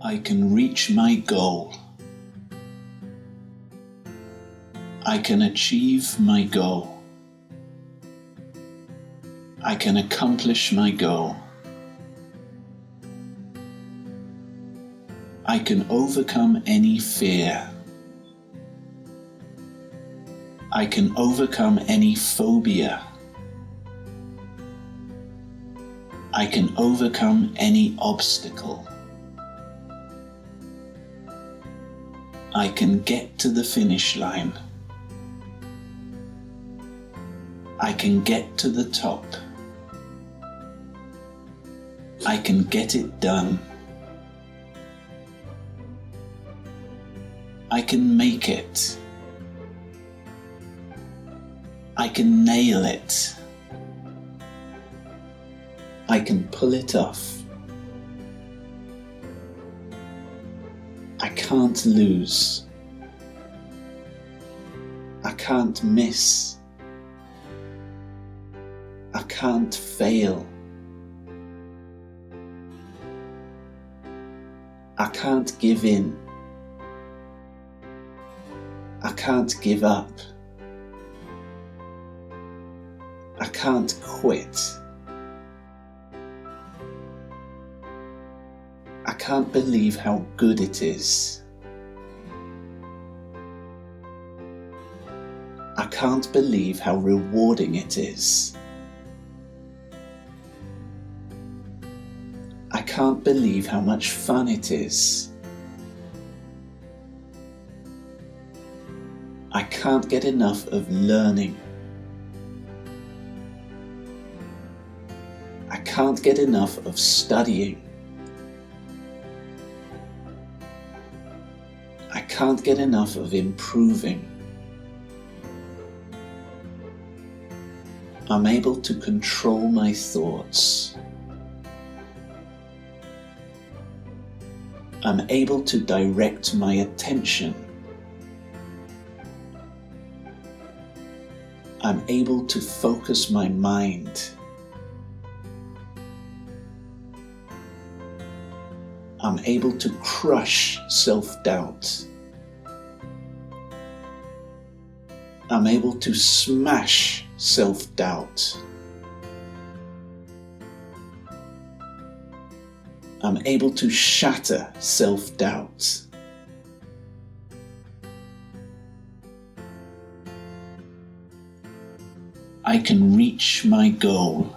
I can reach my goal. I can achieve my goal. I can accomplish my goal. I can overcome any fear. I can overcome any phobia. I can overcome any obstacle. I can get to the finish line. I can get to the top. I can get it done. I can make it. I can nail it. I can pull it off. I can't lose. I can't miss. I can't fail. I can't give in. I can't give up. I can't quit. I can't believe how good it is. I can't believe how rewarding it is. I can't believe how much fun it is. I can't get enough of learning. I can't get enough of studying. I can't get enough of improving. I'm able to control my thoughts. I'm able to direct my attention. I'm able to focus my mind. I'm able to crush self-doubt. I'm able to smash self-doubt. I'm able to shatter self-doubt. I can reach my goal.